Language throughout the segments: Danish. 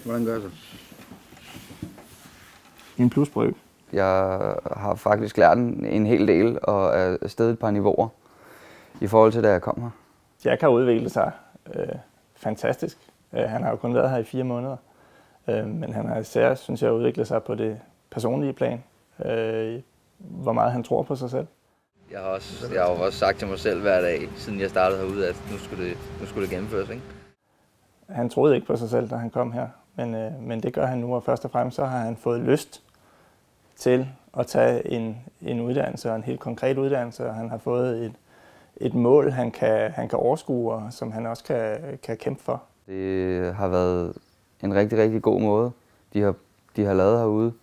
Hvordan gør jeg så? En plusbrøk. Jeg har faktisk lært en hel del og er steget et par niveauer i forhold til, da jeg kom her. Jack har udviklet sig fantastisk. Han har jo kun været her i 4 måneder. Men han har især, synes jeg, udviklet sig på det personlige plan. Hvor meget han tror på sig selv. Jeg har jo også sagt til mig selv hver dag, siden jeg startede herude, at nu skulle det gennemføres. Ikke? Han troede ikke på sig selv, da han kom her. Men det gør han nu, og først og fremmest så har han fået lyst til at tage en uddannelse, og en helt konkret uddannelse, og han har fået et mål, han kan overskue, og som han også kan kæmpe for. Det har været en rigtig, rigtig god måde, de har lavet herude,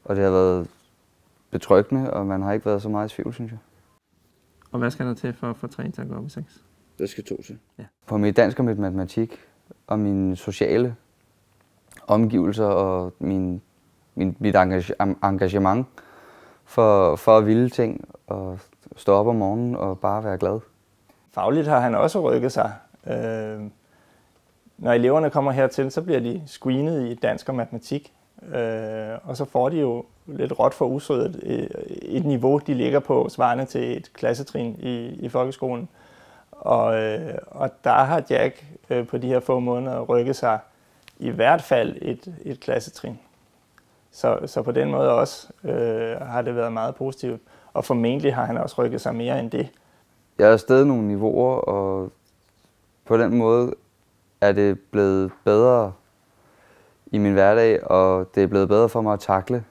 og det har været betryggende, og man har ikke været så meget i tvivl, synes jeg. Og hvad skal der til for at få 3 til at gå op i 6? Der skal 2 til. Ja. På mit dansk og mit matematik, og mine sociale omgivelser, og mit engagement for at ville ting, og stå op om morgenen og bare være glad. Fagligt har han også rykket sig. Når eleverne kommer hertil, så bliver de screenet i dansk og matematik, og så får de jo lidt råt for usødet et niveau, de ligger på, svarende til et klassetrin i folkeskolen. Og der har Jack på de her få måneder rykket sig i hvert fald et klassetrin. Så på den måde også har det været meget positivt, og formentlig har han også rykket sig mere end det. Jeg har steget nogle niveauer, og på den måde er det blevet bedre i min hverdag, og det er blevet bedre for mig at takle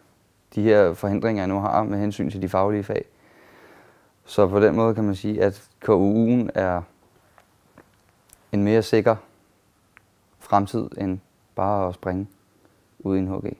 de her forhindringer, jeg nu har med hensyn til de faglige fag. Så på den måde kan man sige, at KU'en er en mere sikker fremtid end bare at springe ud i en HG.